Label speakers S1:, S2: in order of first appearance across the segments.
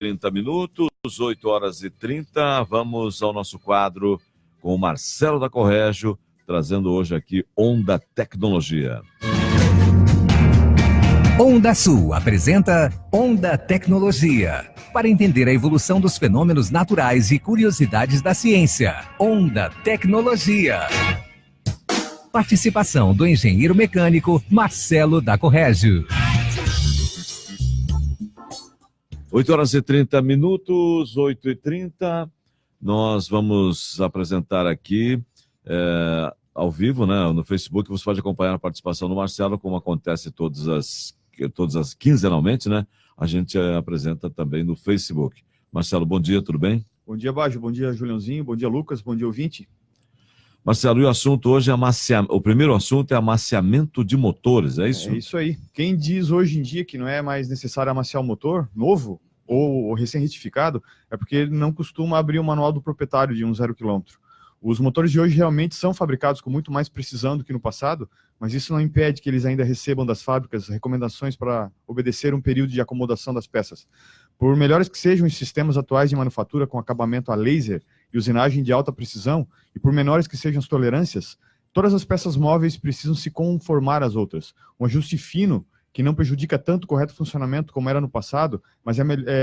S1: 30 minutos, 8h30, vamos ao nosso quadro com o Marcelo da Corrégio, trazendo hoje aqui Onda Tecnologia.
S2: Onda Sul apresenta Onda Tecnologia, para entender a evolução dos fenômenos naturais e curiosidades da ciência. Onda Tecnologia. Participação do engenheiro mecânico Marcelo da Corrégio.
S1: 8h30, 8h30, nós vamos apresentar aqui ao vivo, né, no Facebook. Você pode acompanhar a participação do Marcelo, como acontece todas as quinzenalmente, né? A gente apresenta também no Facebook. Marcelo, bom dia, tudo bem?
S3: Bom dia, Bajo, bom dia, Juliãozinho, bom dia, Lucas, bom dia, ouvinte.
S1: Marcelo, e o assunto hoje é o primeiro assunto é amaciamento de motores, é isso?
S3: É isso aí. Quem diz hoje em dia que não é mais necessário amaciar o motor novo ou recém-retificado, é porque ele não costuma abrir o manual do proprietário de um 0 km. Os motores de hoje realmente são fabricados com muito mais precisão do que no passado, mas isso não impede que eles ainda recebam das fábricas recomendações para obedecer um período de acomodação das peças. Por melhores que sejam os sistemas atuais de manufatura com acabamento a laser e usinagem de alta precisão, e por menores que sejam as tolerâncias, todas as peças móveis precisam se conformar às outras. Um ajuste fino, que não prejudica tanto o correto funcionamento como era no passado, mas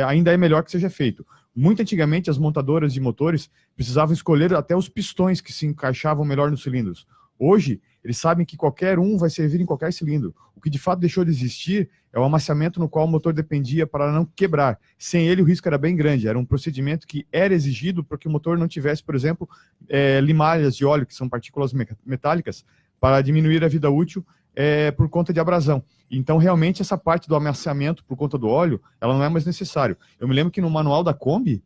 S3: ainda é melhor que seja feito. Muito antigamente, as montadoras de motores precisavam escolher até os pistões que se encaixavam melhor nos cilindros. Hoje, eles sabem que qualquer um vai servir em qualquer cilindro. O que de fato deixou de existir é o amaciamento no qual o motor dependia para não quebrar. Sem ele, o risco era bem grande. Era um procedimento que era exigido para que o motor não tivesse, por exemplo, limalhas de óleo, que são partículas metálicas, para diminuir a vida útil por conta de abrasão. Então, realmente, essa parte do amaciamento por conta do óleo, ela não é mais necessário. Eu me lembro que no manual da Kombi,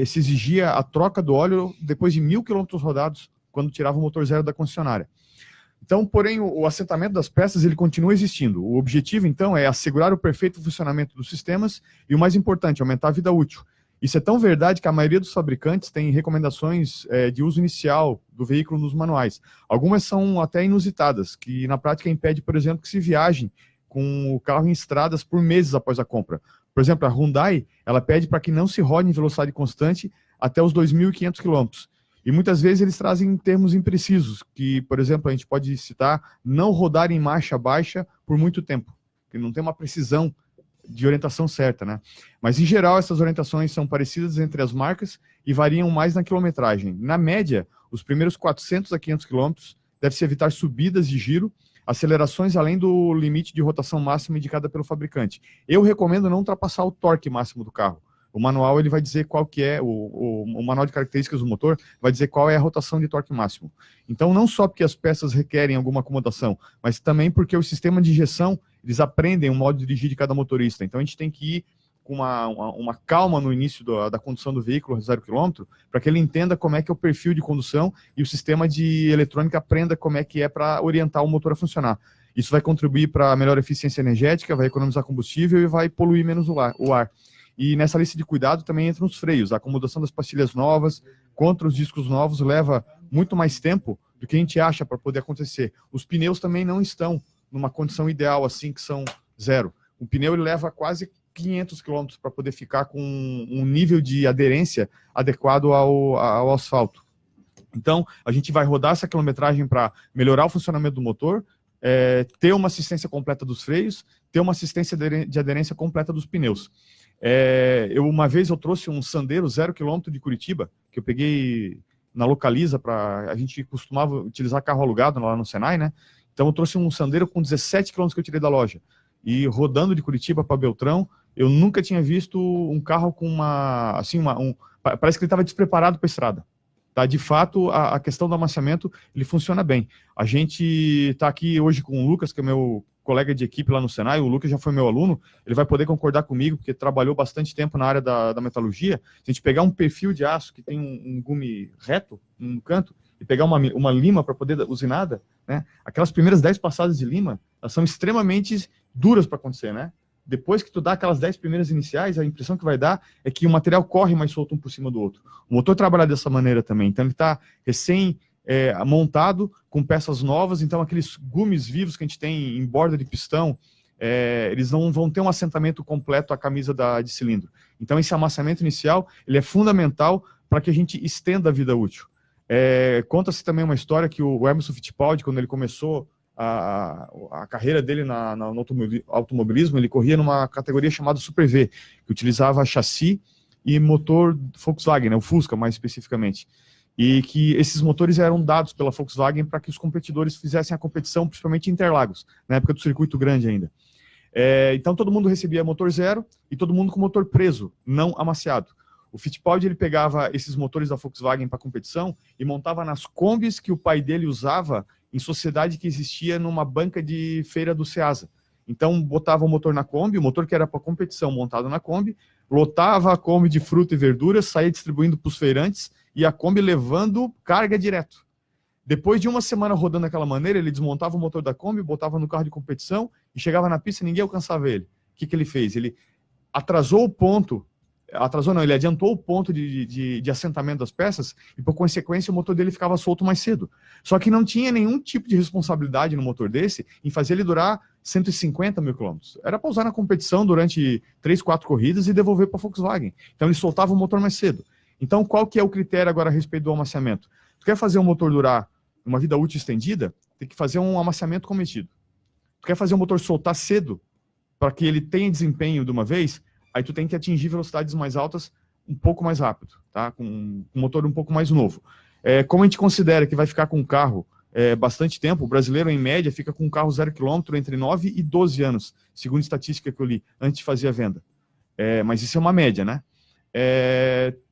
S3: se exigia a troca do óleo depois de 1.000 km rodados, quando tirava o motor zero da concessionária. Então, porém, o assentamento das peças, ele continua existindo. O objetivo, então, é assegurar o perfeito funcionamento dos sistemas e, o mais importante, aumentar a vida útil. Isso é tão verdade que a maioria dos fabricantes tem recomendações de uso inicial do veículo nos manuais. Algumas são até inusitadas, que na prática impede, por exemplo, que se viajem com o carro em estradas por meses após a compra. Por exemplo, a Hyundai, ela pede para que não se rode em velocidade constante até os 2.500 km. E muitas vezes eles trazem termos imprecisos, que, por exemplo, a gente pode citar, não rodar em marcha baixa por muito tempo, que não tem uma precisão de orientação certa, né? Mas, em geral, essas orientações são parecidas entre as marcas e variam mais na quilometragem. Na média, os primeiros 400 a 500 km deve-se evitar subidas de giro, acelerações além do limite de rotação máxima indicada pelo fabricante. Eu recomendo não ultrapassar o torque máximo do carro. O manual ele vai dizer qual que é, o manual de características do motor vai dizer qual é a rotação de torque máximo. Então, não só porque as peças requerem alguma acomodação, mas também porque o sistema de injeção, eles aprendem o modo de dirigir de cada motorista. Então, a gente tem que ir com uma calma no início da condução do veículo 0 km, para que ele entenda como é que é o perfil de condução e o sistema de eletrônica aprenda como é que é para orientar o motor a funcionar. Isso vai contribuir para a melhor eficiência energética, vai economizar combustível e vai poluir menos o ar. E nessa lista de cuidado também entram os freios. A acomodação das pastilhas novas contra os discos novos leva muito mais tempo do que a gente acha para poder acontecer. Os pneus também não estão numa condição ideal, assim, que são zero. O pneu ele leva quase 500 km para poder ficar com um nível de aderência adequado ao asfalto. Então, a gente vai rodar essa quilometragem para melhorar o funcionamento do motor, ter uma assistência completa dos freios, ter uma assistência de aderência completa dos pneus. Uma vez eu trouxe um Sandero 0 km de Curitiba, que eu peguei na Localiza, a gente costumava utilizar carro alugado lá no Senai, né? Então eu trouxe um Sandero com 17 km que eu tirei da loja. E rodando de Curitiba para Beltrão, eu nunca tinha visto um carro com parece que ele estava despreparado para a estrada. Tá? De fato, a questão do amaciamento, ele funciona bem. A gente está aqui hoje com o Lucas, que é meu colega de equipe lá no Senai. O Lucas já foi meu aluno, ele vai poder concordar comigo, porque trabalhou bastante tempo na área da metalurgia. Se a gente pegar um perfil de aço que tem um gume reto no canto, e pegar uma lima para poder usinada, né? Aquelas primeiras 10 passadas de lima, elas são extremamente duras para acontecer, né? Depois que tu dá aquelas 10 primeiras iniciais, a impressão que vai dar é que o material corre mais solto um por cima do outro. O motor trabalha dessa maneira também, então ele está montado com peças novas, então aqueles gumes vivos que a gente tem em borda de pistão, eles não vão ter um assentamento completo à camisa de cilindro. Então, esse amassamento inicial ele é fundamental para que a gente estenda a vida útil. Conta-se também uma história que o Emerson Fittipaldi, quando ele começou a carreira dele no automobilismo, ele corria numa categoria chamada Super V, que utilizava chassi e motor Volkswagen, né, o Fusca mais especificamente. E que esses motores eram dados pela Volkswagen para que os competidores fizessem a competição, principalmente em Interlagos, na época do circuito grande ainda. Então todo mundo recebia motor zero e todo mundo com motor preso, não amaciado. O Fittipaldi ele pegava esses motores da Volkswagen para competição e montava nas Kombis que o pai dele usava em sociedade que existia numa banca de feira do Ceasa. Então botava o motor na Kombi, o motor que era para competição montado na Kombi, lotava a Kombi de fruta e verduras, saía distribuindo para os feirantes e a Kombi levando carga direto. Depois de uma semana rodando daquela maneira, ele desmontava o motor da Kombi, botava no carro de competição e chegava na pista e ninguém alcançava ele. O que ele fez? Ele atrasou o ponto, ele adiantou o ponto de assentamento das peças e, por consequência, o motor dele ficava solto mais cedo. Só que não tinha nenhum tipo de responsabilidade no motor desse em fazer ele durar 150 mil quilômetros. Era para usar na competição durante 3, 4 corridas e devolver para a Volkswagen. Então ele soltava o motor mais cedo. Então qual que é o critério agora a respeito do amaciamento? Tu quer fazer o motor durar uma vida útil estendida, tem que fazer um amaciamento cometido. Tu quer fazer o motor soltar cedo para que ele tenha desempenho de uma vez, aí tu tem que atingir velocidades mais altas um pouco mais rápido, tá? Com um motor um pouco mais novo. Como a gente considera que vai ficar com o carro bastante tempo, o brasileiro, em média, fica com um carro 0 km entre 9 e 12 anos, segundo a estatística que eu li, antes de fazer a venda. Mas isso é uma média, né?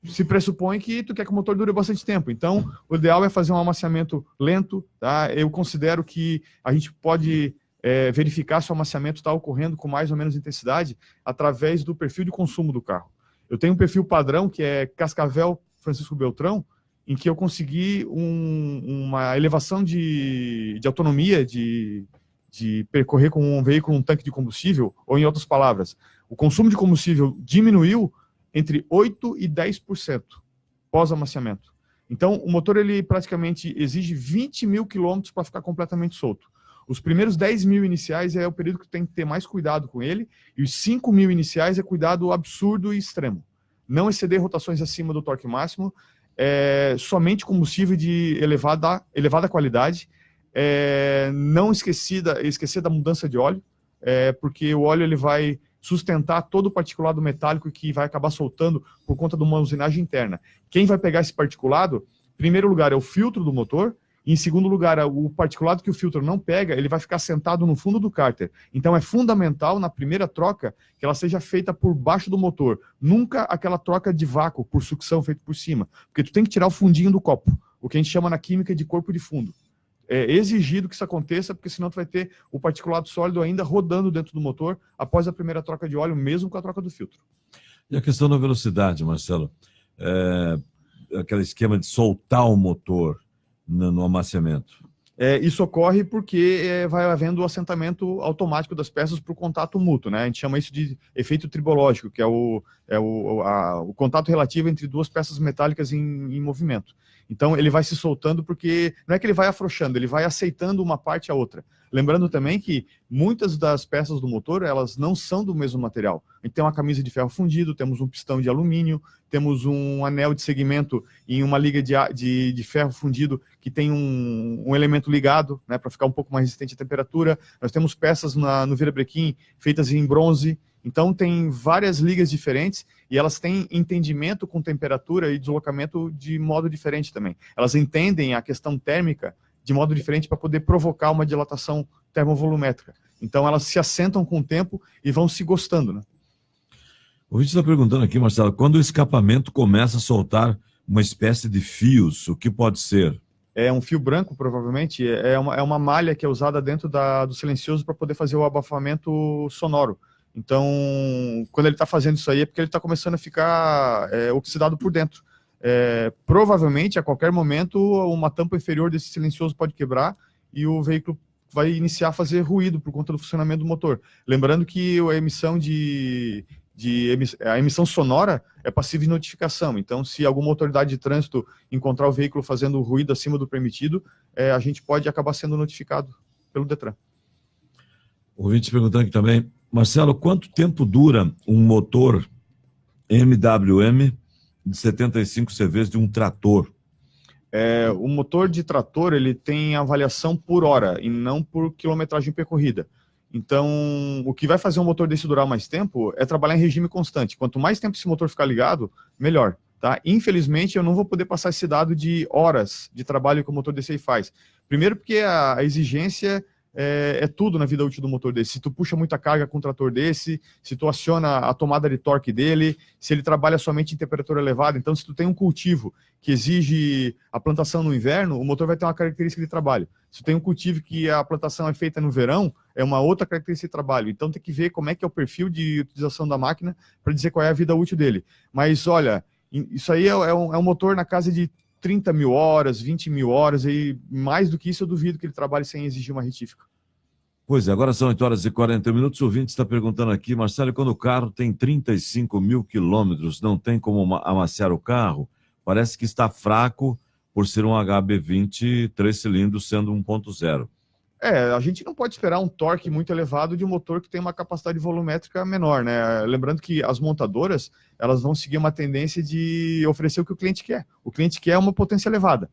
S3: Se pressupõe que tu quer que o motor dure bastante tempo. Então, o ideal é fazer um amaciamento lento, tá? Eu considero que a gente pode verificar se o amaciamento está ocorrendo com mais ou menos intensidade através do perfil de consumo do carro. Eu tenho um perfil padrão, que é Cascavel Francisco Beltrão, em que eu consegui uma elevação de autonomia, de percorrer com um veículo um tanque de combustível, ou em outras palavras, o consumo de combustível diminuiu entre 8% e 10% pós-amaciamento. Então, o motor ele praticamente exige 20 mil quilômetros para ficar completamente solto. Os primeiros 10 mil iniciais é o período que tem que ter mais cuidado com ele, e os 5 mil iniciais é cuidado absurdo e extremo. Não exceder rotações acima do torque máximo, somente combustível de elevada qualidade, não esquecer da mudança de óleo, porque o óleo ele vai sustentar todo o particulado metálico que vai acabar soltando por conta de uma usinagem interna. Quem vai pegar esse particulado, em primeiro lugar, é o filtro do motor, e em segundo lugar, o particulado que o filtro não pega, ele vai ficar sentado no fundo do cárter. Então é fundamental, na primeira troca, que ela seja feita por baixo do motor. Nunca aquela troca de vácuo, por sucção, feita por cima. Porque tu tem que tirar o fundinho do copo, o que a gente chama na química de corpo de fundo. É exigido que isso aconteça, porque senão tu vai ter o particulado sólido ainda rodando dentro do motor após a primeira troca de óleo, mesmo com a troca do filtro.
S1: E a questão da velocidade, Marcelo? Aquele esquema de soltar o motor no amaciamento.
S3: Isso ocorre porque vai havendo o assentamento automático das peças para o contato mútuo, né? A gente chama isso de efeito tribológico, que é o contato relativo entre duas peças metálicas em movimento. Então ele vai se soltando porque não é que ele vai afrouxando, ele vai aceitando uma parte a outra. Lembrando também que muitas das peças do motor, elas não são do mesmo material. A gente tem uma camisa de ferro fundido, temos um pistão de alumínio, temos um anel de segmento em uma liga de ferro fundido que tem um elemento ligado, né, para ficar um pouco mais resistente à temperatura. Nós temos peças no virabrequim feitas em bronze. Então tem várias ligas diferentes e elas têm entendimento com temperatura e deslocamento de modo diferente também. Elas entendem a questão térmica de modo diferente para poder provocar uma dilatação termovolumétrica. Então elas se assentam com o tempo e vão se gostando, né?
S1: O vídeo está perguntando aqui, Marcelo, quando o escapamento começa a soltar uma espécie de fios, o que pode ser?
S3: É um fio branco, provavelmente. É uma malha que é usada dentro do silencioso para poder fazer o abafamento sonoro. Então, quando ele está fazendo isso aí, é porque ele está começando a ficar oxidado por dentro. Provavelmente, a qualquer momento, uma tampa inferior desse silencioso pode quebrar e o veículo vai iniciar a fazer ruído por conta do funcionamento do motor. Lembrando que a emissão a emissão sonora é passiva de notificação. Então, se alguma autoridade de trânsito encontrar o veículo fazendo ruído acima do permitido, a gente pode acabar sendo notificado pelo Detran.
S1: O ouvinte perguntando aqui também, Marcelo, quanto tempo dura um motor MWM de 75 CVs de um trator?
S3: O motor de trator, ele tem avaliação por hora e não por quilometragem percorrida. Então, o que vai fazer um motor desse durar mais tempo é trabalhar em regime constante. Quanto mais tempo esse motor ficar ligado, melhor. Tá? Infelizmente, eu não vou poder passar esse dado de horas de trabalho que o motor desse aí faz. Primeiro porque a exigência é tudo na vida útil do motor desse. Se tu puxa muita carga com um trator desse, se tu aciona a tomada de torque dele, se ele trabalha somente em temperatura elevada, então se tu tem um cultivo que exige a plantação no inverno, o motor vai ter uma característica de trabalho. Se tu tem um cultivo que a plantação é feita no verão, é uma outra característica de trabalho. Então tem que ver como é que é o perfil de utilização da máquina para dizer qual é a vida útil dele. Mas olha, isso aí é um motor na casa de 30 mil horas, 20 mil horas, e mais do que isso eu duvido que ele trabalhe sem exigir uma retífica.
S1: Pois é, agora são 8 horas e 40 minutos, o ouvinte está perguntando aqui, Marcelo, quando o carro tem 35 mil quilômetros, não tem como amaciar o carro? Parece que está fraco por ser um HB20 3 cilindros, sendo 1.0.
S3: A gente não pode esperar um torque muito elevado de um motor que tem uma capacidade volumétrica menor, né? Lembrando que as montadoras, elas vão seguir uma tendência de oferecer o que o cliente quer. O cliente quer uma potência elevada.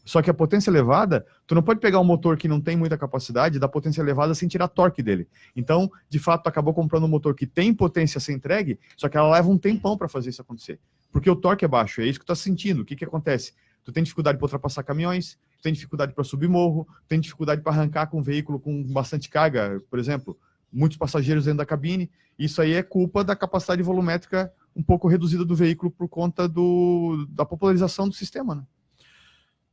S3: Só que a potência elevada, tu não pode pegar um motor que não tem muita capacidade e dar potência elevada sem tirar torque dele. Então, de fato, tu acabou comprando um motor que tem potência a ser entregue, só que ela leva um tempão para fazer isso acontecer. Porque o torque é baixo, é isso que tu tá sentindo. O que acontece? Tu tem dificuldade para ultrapassar caminhões, tu tem dificuldade para subir morro, tu tem dificuldade para arrancar com um veículo com bastante carga, por exemplo, muitos passageiros dentro da cabine. Isso aí é culpa da capacidade volumétrica um pouco reduzida do veículo por conta da popularização do sistema, né?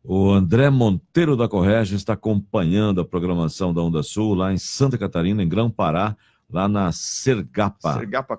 S1: O André Monteiro da Corrégio está acompanhando a programação da Onda Sul lá em Santa Catarina, em Grão-Pará, lá na Sergapa.
S3: Sergapa,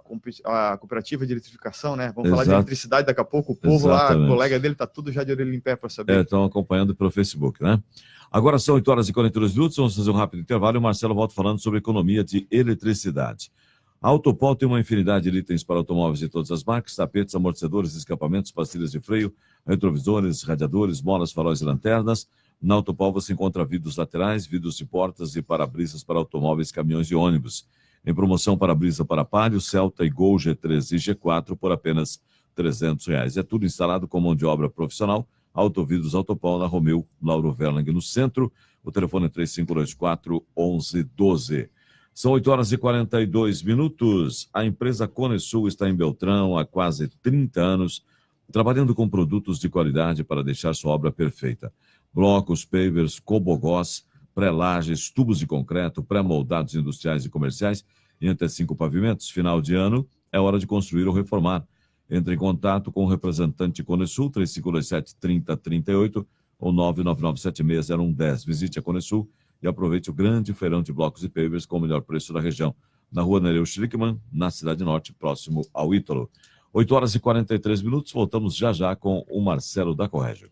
S3: a cooperativa de eletrificação, né? Vamos
S1: Exato.
S3: falar de eletricidade daqui a pouco. O povo
S1: Exatamente.
S3: lá, o colega dele, tá tudo já de orelha em pé para saber.
S1: Estão acompanhando pelo Facebook, né? Agora são 8 horas e 42 minutos, vamos fazer um rápido intervalo e o Marcelo volta falando sobre economia de eletricidade. A Autopol tem uma infinidade de itens para automóveis de todas as marcas, tapetes, amortecedores, escapamentos, pastilhas de freio, retrovisores, radiadores, molas, faróis e lanternas. Na Autopol você encontra vidros laterais, vidros de portas e para-brisas para automóveis, caminhões e ônibus. Em promoção, para-brisa para Palio, Celta e Gol G3 e G4 por apenas R$300. É tudo instalado com mão de obra profissional. Autovidros Autopol na Romeu Lauro Verlang no centro. O telefone é 3524-1112. São 8 horas e 42 minutos. A empresa Conesul está em Beltrão há quase 30 anos, trabalhando com produtos de qualidade para deixar sua obra perfeita. Blocos, pavers, cobogós, pré-lajes, tubos de concreto, pré-moldados industriais e comerciais e até 5 pavimentos. Final de ano, é hora de construir ou reformar. Entre em contato com o representante Conesul, 3527-3038 ou 999760110. Visite a Conesul e aproveite o grande feirão de blocos e pavers com o melhor preço da região. Na rua Nereu Schlickmann, na Cidade Norte, próximo ao Ítalo. 8 horas e 43 minutos, voltamos já já com o Marcelo da Corrégio.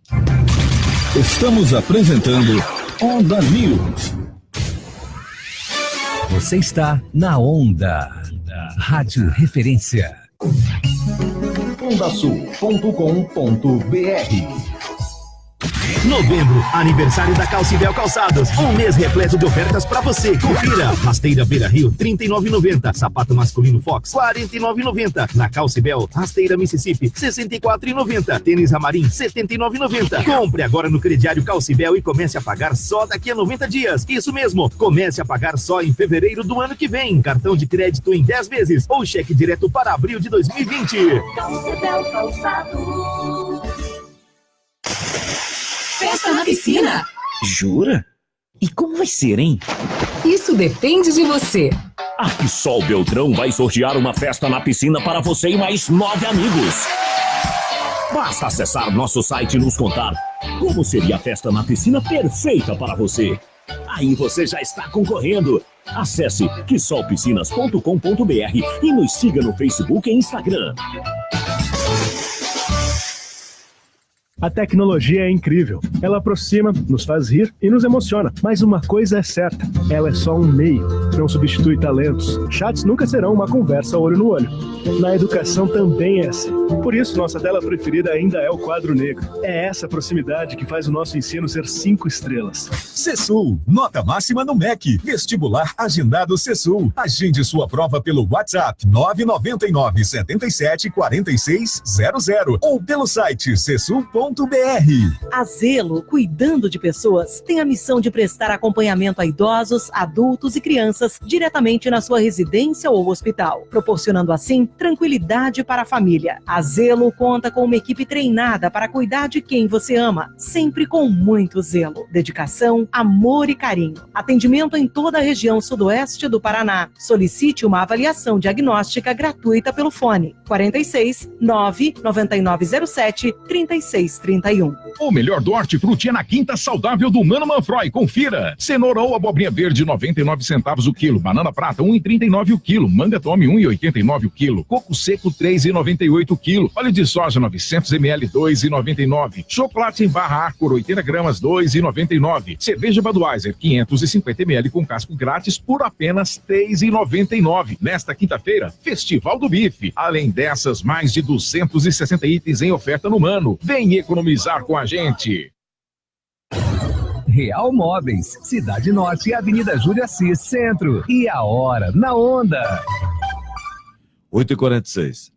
S4: Estamos apresentando Onda News.
S2: Você está na Onda. Rádio Referência.
S4: Ondasul.com.br.
S5: Novembro, aniversário da Calcibel Calçados. Um mês repleto de ofertas pra você. Confira. Rasteira Beira Rio, R$ 39,90. Sapato masculino Fox, R$ 49,90. Na Calcibel, rasteira Mississippi, R$ 64,90. Tênis Ramarim, R$ 79,90. Compre agora no crediário Calcibel e comece a pagar só daqui a 90 dias. Isso mesmo, comece a pagar só em fevereiro do ano que vem. Cartão de crédito em 10 vezes ou cheque direto para abril de 2020.
S6: Calcibel Calçados. Festa na piscina?
S7: Jura? E como vai ser, hein?
S6: Isso depende de você.
S7: Arquisol Beltrão vai sortear uma festa na piscina para você e mais 9 amigos. Basta acessar nosso site e nos contar como seria a festa na piscina perfeita para você. Aí você já está concorrendo. Acesse quisolpiscinas.com.br e nos siga no Facebook e Instagram.
S8: A tecnologia é incrível. Ela aproxima, nos faz rir e nos emociona. Mas uma coisa é certa, ela é só um meio, não substitui talentos. Chats nunca serão uma conversa olho no olho. Na educação também é assim. Por isso, nossa tela preferida ainda é o quadro negro. É essa proximidade que faz o nosso ensino ser 5 estrelas.
S9: CESUL, nota máxima no MEC. Vestibular agendado CESUL. Agende sua prova pelo WhatsApp 999 77 46 00 ou pelo site cesul.br.
S10: A Zelo, cuidando de pessoas, tem a missão de prestar acompanhamento a idosos, adultos e crianças diretamente na sua residência ou hospital, proporcionando assim tranquilidade para a família. A Zelo conta com uma equipe treinada para cuidar de quem você ama, sempre com muito zelo, dedicação, amor e carinho. Atendimento em toda a região sudoeste do Paraná. Solicite uma avaliação diagnóstica gratuita pelo fone 46 99907 3631.
S11: O melhor do hortifruti é na Quinta Saudável do Mano Manfroy. Confira. Cenoura ou abobrinha verde 99 centavos o quilo. Banana prata 1,39 o quilo. Manga tome 1,89 o quilo. Coco seco 3,98 o quilo. Óleo de soja 900 ml 2,99. Chocolate em barra Arcor 80 gramas 2,99. Cerveja Budweiser 550 ml com casco grátis por apenas 3,99. Nesta quinta-feira, Festival do Bife. Além dessas, mais de 260 itens em oferta no Mano. Vem economizar com a gente.
S2: Real Móveis, Cidade Norte, Avenida Júlio Assis, Centro. E a hora na Onda.
S1: 8h46.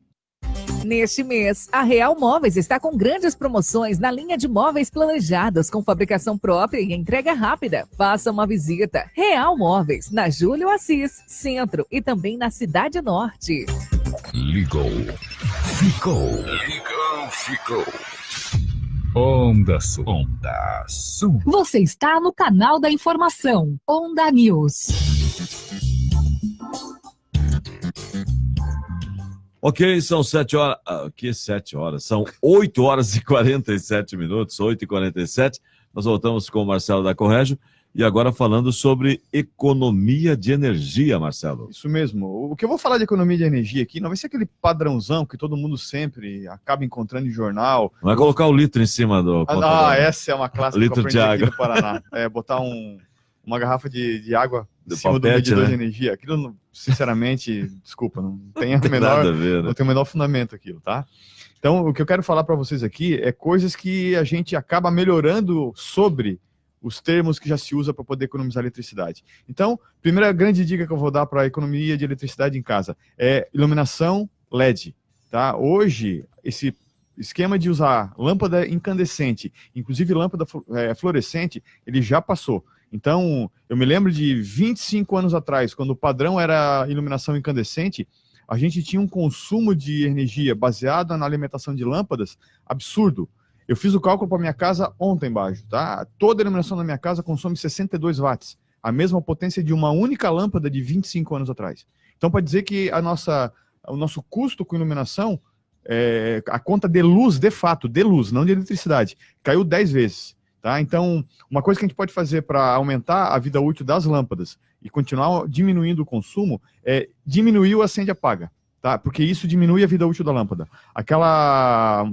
S12: Neste mês, a Real Móveis está com grandes promoções na linha de móveis planejados com fabricação própria e entrega rápida. Faça uma visita. Real Móveis, na Júlio Assis, Centro e também na Cidade Norte.
S9: Ligou. Ficou. Ligou, ficou. Onda Sul. Onda Sul.
S6: Você está no canal da informação, Onda News.
S1: Ok, são 7 horas. Que 7 horas? São 8 horas e 47 minutos, 8h47. Nós voltamos com o Marcelo da Corrégio e agora falando sobre economia de energia, Marcelo.
S3: Isso mesmo. O que eu vou falar de economia de energia aqui não vai ser aquele padrãozão que todo mundo sempre acaba encontrando em jornal.
S1: Vai colocar o litro em cima do...
S3: Essa é uma clássica
S1: litro
S3: que eu aprendi
S1: de
S3: aqui no Paraná. É botar uma garrafa de água em cima do medidor de energia. Aquilo, sinceramente, desculpa, não tem
S1: nada a ver, né?
S3: Não tem o menor fundamento aquilo, tá? Então, o que eu quero falar para vocês aqui é coisas que a gente acaba melhorando sobre os termos que já se usa para poder economizar eletricidade. Então, primeira grande dica que eu vou dar para a economia de eletricidade em casa é iluminação LED, tá? Hoje, esse esquema de usar lâmpada incandescente, inclusive lâmpada fluorescente, ele já passou. Então, eu me lembro de 25 anos atrás, quando o padrão era iluminação incandescente, a gente tinha um consumo de energia baseado na alimentação de lâmpadas absurdo. Eu fiz o cálculo para minha casa ontem embaixo, tá? Toda a iluminação da minha casa consome 62 watts, a mesma potência de uma única lâmpada de 25 anos atrás. Então, para dizer que o nosso custo com iluminação, a conta de luz, de fato, de luz, não de eletricidade, caiu 10 vezes. Tá? Então, uma coisa que a gente pode fazer para aumentar a vida útil das lâmpadas e continuar diminuindo o consumo é diminuir o acende e apaga, tá? Porque isso diminui a vida útil da lâmpada.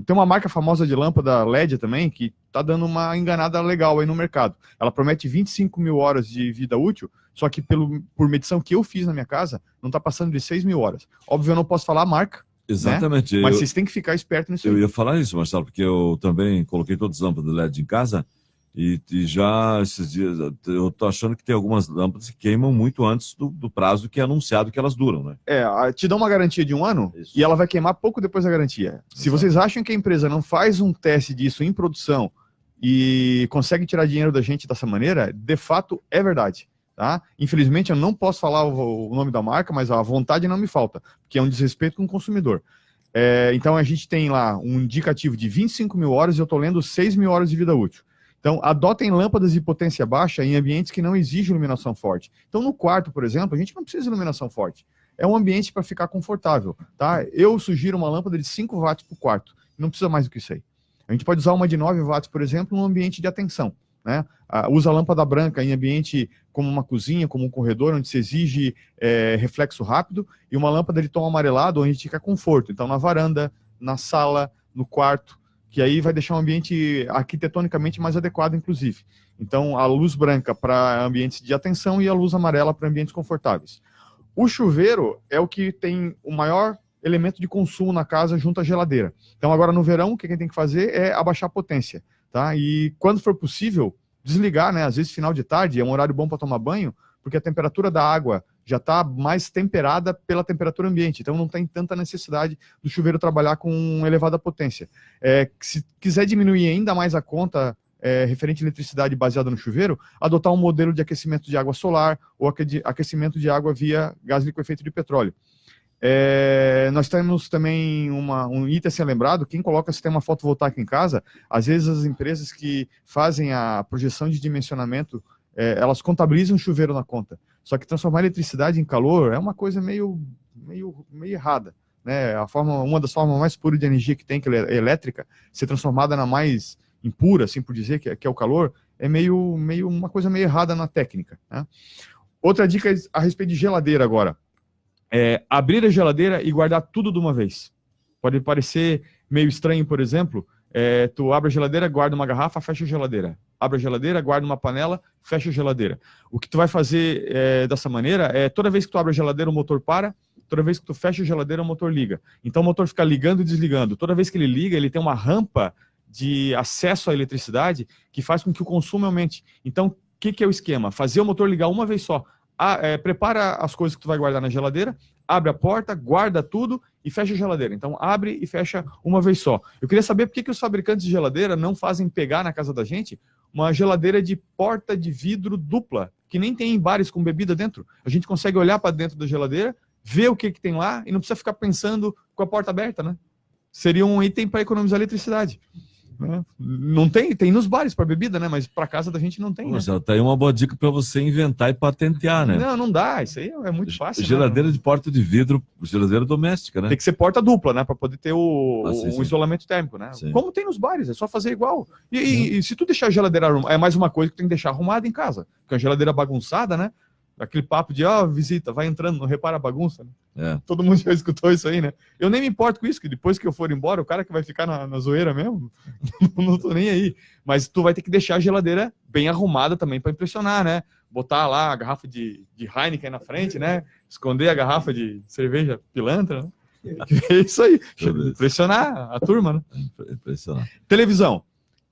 S3: Tem uma marca famosa de lâmpada LED também que está dando uma enganada legal aí no mercado. Ela promete 25 mil horas de vida útil, só que por medição que eu fiz na minha casa, não está passando de 6 mil horas. Óbvio, eu não posso falar a marca.
S1: Exatamente.
S3: Né? Mas vocês têm que ficar espertos nisso.
S1: Eu ia falar isso, Marcelo, porque eu também coloquei todas as lâmpadas LED em casa e já esses dias eu tô achando que tem algumas lâmpadas que queimam muito antes do prazo que é anunciado que elas duram, né?
S3: Te dão uma garantia de 1 ano e ela vai queimar pouco depois da garantia. Exato. Se vocês acham que a empresa não faz um teste disso em produção e consegue tirar dinheiro da gente dessa maneira, de fato é verdade. Tá? Infelizmente eu não posso falar o nome da marca, mas a vontade não me falta, porque é um desrespeito com o consumidor. Então a gente tem lá um indicativo de 25 mil horas e eu estou lendo 6 mil horas de vida útil. Então adotem lâmpadas de potência baixa em ambientes que não exigem iluminação forte. Então no quarto, por exemplo, a gente não precisa de iluminação forte. É um ambiente para ficar confortável. Tá? Eu sugiro uma lâmpada de 5 watts por quarto, não precisa mais do que isso aí. A gente pode usar uma de 9 watts, por exemplo, num ambiente de atenção. Né? Usa a lâmpada branca em ambiente como uma cozinha, como um corredor, onde se exige reflexo rápido, e uma lâmpada de tom amarelado, onde a gente quer conforto. Então, na varanda, na sala, no quarto, que aí vai deixar o ambiente arquitetonicamente mais adequado, inclusive. Então, a luz branca para ambientes de atenção e a luz amarela para ambientes confortáveis. O chuveiro é o que tem o maior elemento de consumo na casa junto à geladeira. Então, agora no verão, o que a gente tem que fazer é abaixar a potência, tá? E quando for possível, desligar, né? Às vezes, final de tarde é um horário bom para tomar banho, porque a temperatura da água já está mais temperada pela temperatura ambiente, então não tem tanta necessidade do chuveiro trabalhar com elevada potência. Se quiser diminuir ainda mais a conta referente à eletricidade baseada no chuveiro, adotar um modelo de aquecimento de água solar ou aquecimento de água via gás liquefeito de petróleo. Nós temos também um item a ser lembrado: quem coloca sistema fotovoltaico em casa, às vezes as empresas que fazem a projeção de dimensionamento, elas contabilizam o chuveiro na conta. Só que transformar a eletricidade em calor é uma coisa meio errada, né? Uma das formas mais puras de energia que tem, que é elétrica, ser transformada na mais impura, assim por dizer, que é o calor, é uma coisa meio errada na técnica, né? Outra dica a respeito de geladeira agora. Abrir a geladeira e guardar tudo de uma vez. Pode parecer meio estranho, por exemplo, tu abre a geladeira, guarda uma garrafa, fecha a geladeira. Abre a geladeira, guarda uma panela, fecha a geladeira. O que tu vai fazer dessa maneira toda vez que tu abre a geladeira, o motor para, toda vez que tu fecha a geladeira, o motor liga. Então o motor fica ligando e desligando. Toda vez que ele liga, ele tem uma rampa de acesso à eletricidade que faz com que o consumo aumente. Então, o que é o esquema? Fazer o motor ligar uma vez só. Prepara as coisas que tu vai guardar na geladeira, abre a porta, guarda tudo e fecha a geladeira. Então, abre e fecha uma vez só. Eu queria saber por que os fabricantes de geladeira não fazem pegar na casa da gente uma geladeira de porta de vidro dupla, que nem tem em bares com bebida dentro. A gente consegue olhar para dentro da geladeira, ver o que tem lá e não precisa ficar pensando com a porta aberta, né? Seria um item para economizar eletricidade. Não tem nos bares para bebida, né? Mas para casa da gente não tem.
S1: Mas tá aí uma boa dica para você inventar e patentear, né?
S3: Não dá, isso aí é muito fácil.
S1: Geladeira,
S3: né?
S1: De porta de vidro, geladeira doméstica, né?
S3: Tem que ser porta dupla, né? Para poder ter o
S1: sim.
S3: isolamento térmico, né?
S1: Sim.
S3: Como tem nos bares, é só fazer igual. E se tu deixar a geladeira arrumada, é mais uma coisa que tem que deixar arrumada em casa. Porque a geladeira bagunçada, né? Aquele papo de, visita, vai entrando, não repara a bagunça. Né? Todo mundo já escutou isso aí, né? Eu nem me importo com isso, que depois que eu for embora, o cara que vai ficar na zoeira mesmo, não tô nem aí. Mas tu vai ter que deixar a geladeira bem arrumada também para impressionar, né? Botar lá a garrafa de Heineken na frente, né? Esconder a garrafa de cerveja pilantra, né? É isso aí. Impressionar a turma, né?
S1: Impressionar.
S3: Televisão.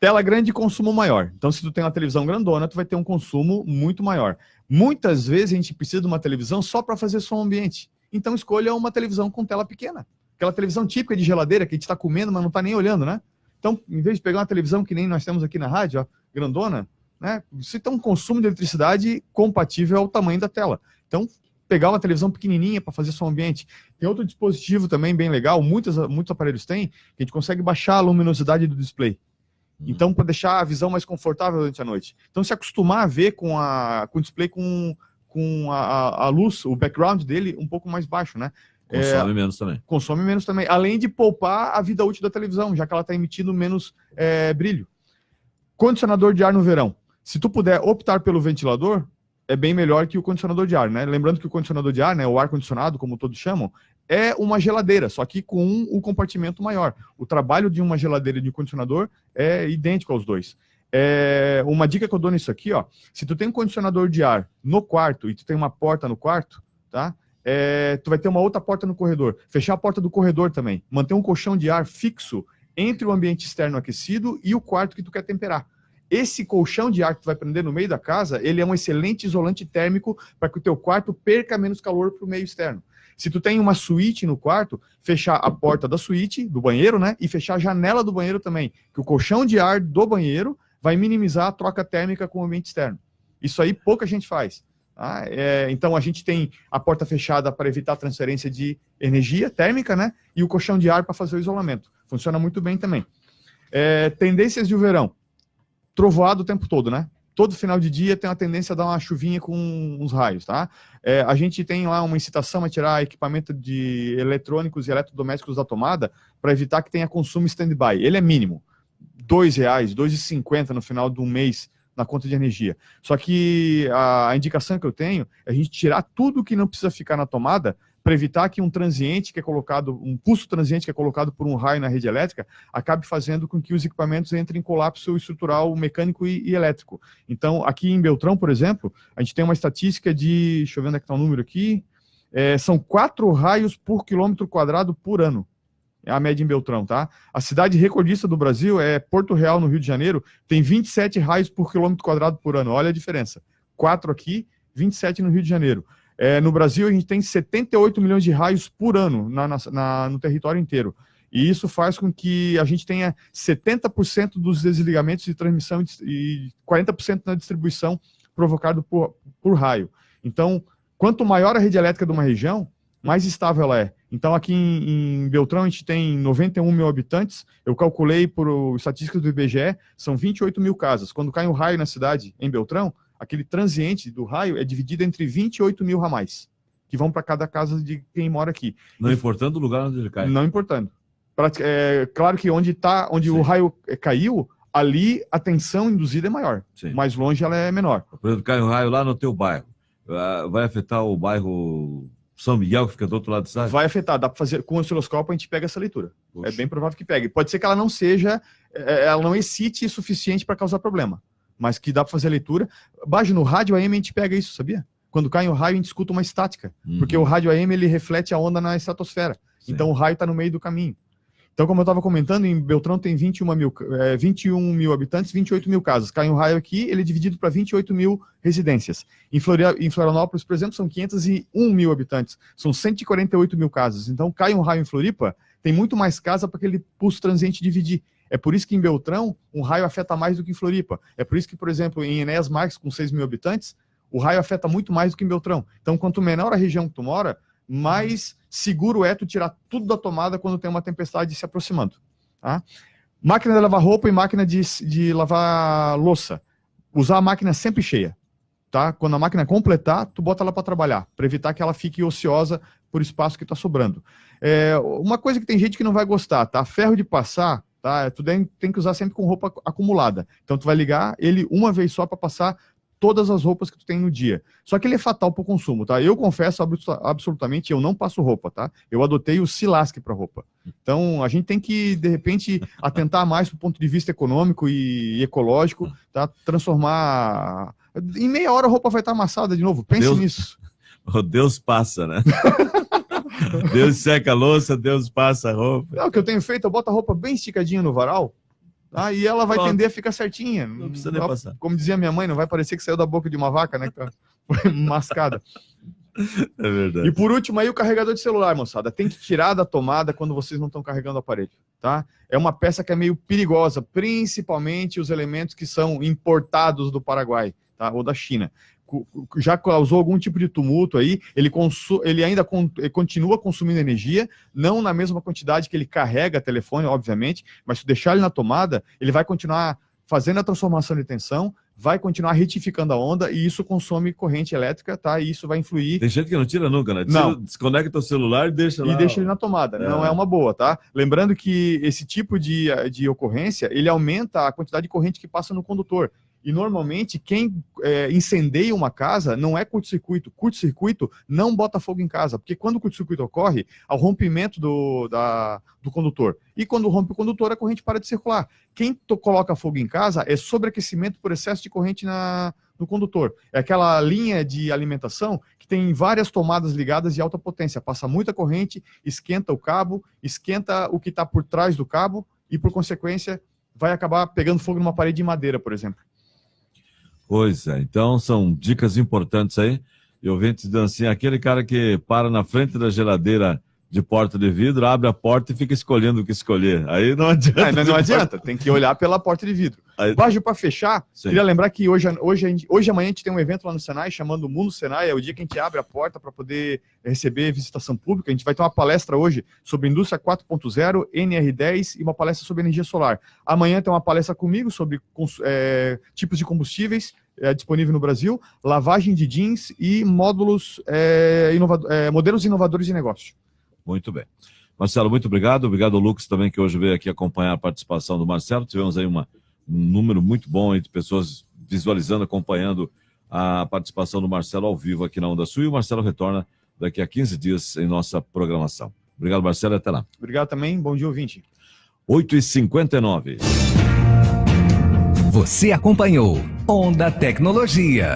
S3: Tela grande e consumo maior. Então, se tu tem uma televisão grandona, tu vai ter um consumo muito maior. Muitas vezes a gente precisa de uma televisão só para fazer som ambiente. Então, escolha uma televisão com tela pequena. Aquela televisão típica de geladeira que a gente está comendo, mas não está nem olhando, né? Então, em vez de pegar uma televisão que nem nós temos aqui na rádio, ó, grandona, né? Você tem um consumo de eletricidade compatível ao tamanho da tela. Então, pegar uma televisão pequenininha para fazer som ambiente. Tem outro dispositivo também bem legal, muitos aparelhos têm, que a gente consegue baixar a luminosidade do display. Então, para deixar a visão mais confortável durante a noite. Então, se acostumar a ver com o display com a luz, o background dele um pouco mais baixo, né?
S1: Consome menos também.
S3: Consome menos também. Além de poupar a vida útil da televisão, já que ela está emitindo menos brilho. Condicionador de ar no verão. Se tu puder optar pelo ventilador, é bem melhor que o condicionador de ar, né? Lembrando que o condicionador de ar, né, o ar-condicionado, como todos chamam, é uma geladeira, só que com um compartimento maior. O trabalho de uma geladeira e de um condicionador é idêntico aos dois. Uma dica que eu dou nisso aqui, ó, se tu tem um condicionador de ar no quarto e tu tem uma porta no quarto, tá? Tu vai ter uma outra porta no corredor. Fechar a porta do corredor também. Manter um colchão de ar fixo entre o ambiente externo aquecido e o quarto que tu quer temperar. Esse colchão de ar que tu vai prender no meio da casa, ele é um excelente isolante térmico para que o teu quarto perca menos calor para o meio externo. Se tu tem uma suíte no quarto, fechar a porta da suíte, do banheiro, né? E fechar a janela do banheiro também. Que o colchão de ar do banheiro vai minimizar a troca térmica com o ambiente externo. Isso aí pouca gente faz. Tá? Então a gente tem a porta fechada para evitar a transferência de energia térmica, né? E o colchão de ar para fazer o isolamento. Funciona muito bem também. Tendências de verão. Trovoado o tempo todo, né? Todo final de dia tem uma tendência a dar uma chuvinha com uns raios, tá? A gente tem lá uma incitação a tirar equipamento de eletrônicos e eletrodomésticos da tomada para evitar que tenha consumo stand-by. Ele é mínimo. R$2, R$2,50 no final de um mês na conta de energia. Só que a indicação que eu tenho é a gente tirar tudo que não precisa ficar na tomada para evitar que um custo transiente que é colocado por um raio na rede elétrica acabe fazendo com que os equipamentos entrem em colapso estrutural mecânico e elétrico. Então, aqui em Beltrão, por exemplo, a gente tem uma estatística de, deixa eu ver onde é que está o número aqui, são 4 raios por quilômetro quadrado por ano. É a média em Beltrão, tá? A cidade recordista do Brasil é Porto Real, no Rio de Janeiro, tem 27 raios por quilômetro quadrado por ano. Olha a diferença. 4 aqui, 27 no Rio de Janeiro. No Brasil, a gente tem 78 milhões de raios por ano no território inteiro. E isso faz com que a gente tenha 70% dos desligamentos de transmissão e 40% na distribuição provocado por raio. Então, quanto maior a rede elétrica de uma região, mais estável ela é. Então, aqui em Beltrão, a gente tem 91 mil habitantes. Eu calculei por estatísticas do IBGE, são 28 mil casas. Quando cai um raio na cidade, em Beltrão, aquele transiente do raio é dividido entre 28 mil ramais, que vão para cada casa de quem mora aqui.
S1: Não importando o lugar onde ele cai.
S3: Não importando. Claro que onde o raio caiu, ali a tensão induzida é maior.
S1: Sim.
S3: Mais longe ela é menor.
S1: Por exemplo, cai um raio lá no teu bairro. Vai afetar o bairro São Miguel, que fica do outro lado da cidade?
S3: Vai afetar, dá para fazer, com o osciloscópio a gente pega essa leitura.
S1: Puxa.
S3: É bem provável que pegue. Pode ser que ela não seja, ela não excite o suficiente para causar problema, mas que dá para fazer a leitura. Baixo no rádio AM a gente pega isso, sabia? Quando cai um raio a gente escuta uma estática, porque o rádio AM ele reflete a onda na estratosfera. Sim. Então o raio está no meio do caminho. Então, como eu estava comentando, em Beltrão tem 21 mil habitantes, 28 mil casas. Cai um raio aqui, ele é dividido para 28 mil residências. Em Florianópolis, por exemplo, são 501 mil habitantes. São 148 mil casas. Então, cai um raio em Floripa, tem muito mais casa para aquele pulso transiente dividir. É por isso que em Beltrão, um raio afeta mais do que em Floripa. É por isso que, por exemplo, em Enéas Marques, com 6 mil habitantes, o raio afeta muito mais do que em Beltrão. Então, quanto menor a região que tu mora, mais seguro é tu tirar tudo da tomada quando tem uma tempestade se aproximando. Tá? Máquina de lavar roupa e máquina de lavar louça. Usar a máquina sempre cheia. Tá? Quando a máquina completar, tu bota ela para trabalhar, para evitar que ela fique ociosa por espaço que está sobrando. Uma coisa que tem gente que não vai gostar, tá? Ferro de passar, tá? Tu tem que usar sempre com roupa acumulada. Então tu vai ligar ele uma vez só para passar todas as roupas que tu tem no dia. Só que ele é fatal para o consumo, tá? Eu confesso absolutamente, eu não passo roupa, tá? Eu adotei o Silasque para roupa. Então, a gente tem que, de repente, atentar mais do ponto de vista econômico e ecológico, tá? Transformar... Em meia hora a roupa vai estar amassada de novo. Pense nisso.
S1: Deus passa, né? Deus seca a louça, Deus passa a roupa.
S3: O que eu tenho feito, eu boto a roupa bem esticadinha no varal, e ela vai tender a ficar certinha.
S1: Não precisa nem passar.
S3: Como dizia minha mãe, não vai parecer que saiu da boca de uma vaca, né? Foi mascada.
S1: É verdade.
S3: E por último aí o carregador de celular, moçada. Tem que tirar da tomada quando vocês não estão carregando o aparelho, tá? É uma peça que é meio perigosa, principalmente os elementos que são importados do Paraguai, tá? Ou da China. Já causou algum tipo de tumulto aí, ele ainda continua consumindo energia, não na mesma quantidade que ele carrega telefone, obviamente, mas se deixar ele na tomada, ele vai continuar fazendo a transformação de tensão, vai continuar retificando a onda e isso consome corrente elétrica, tá? E isso vai influir...
S1: Tem gente que não tira nunca, né?
S3: Não.
S1: Desconecta o celular e deixa lá.
S3: E deixa ele na tomada, não é uma boa, tá? Lembrando que esse tipo de ocorrência, ele aumenta a quantidade de corrente que passa no condutor. E normalmente quem incendeia uma casa não é curto-circuito. Curto-circuito não bota fogo em casa, porque quando o curto-circuito ocorre, há o rompimento do condutor. E quando rompe o condutor, a corrente para de circular. Quem coloca fogo em casa é sobreaquecimento por excesso de corrente no condutor. É aquela linha de alimentação que tem várias tomadas ligadas de alta potência. Passa muita corrente, esquenta o cabo, esquenta o que está por trás do cabo e, por consequência, vai acabar pegando fogo numa parede de madeira, por exemplo.
S1: Pois é, então são dicas importantes aí. Eu venho te dizendo assim, aquele cara que para na frente da geladeira de porta de vidro, abre a porta e fica escolhendo o que escolher. Aí não adianta.
S3: Não adianta, tem que olhar pela porta de vidro. Baixo para fechar,
S1: Sim.
S3: Queria lembrar que hoje e amanhã a gente tem um evento lá no Senai chamando Mundo Senai, é o dia que a gente abre a porta para poder receber visitação pública. A gente vai ter uma palestra hoje sobre indústria 4.0, NR10 e uma palestra sobre energia solar. Amanhã tem uma palestra comigo sobre tipos de combustíveis disponível no Brasil, lavagem de jeans e modelos inovadores de negócio.
S1: Muito bem. Marcelo, muito obrigado. Obrigado ao Lucas também, que hoje veio aqui acompanhar a participação do Marcelo. Tivemos aí um número muito bom aí de pessoas visualizando, acompanhando a participação do Marcelo ao vivo aqui na Onda Sul. E o Marcelo retorna daqui a 15 dias em nossa programação. Obrigado, Marcelo, até lá.
S3: Obrigado também, bom dia, ouvinte.
S1: 8h59.
S2: Você acompanhou Onda Tecnologia.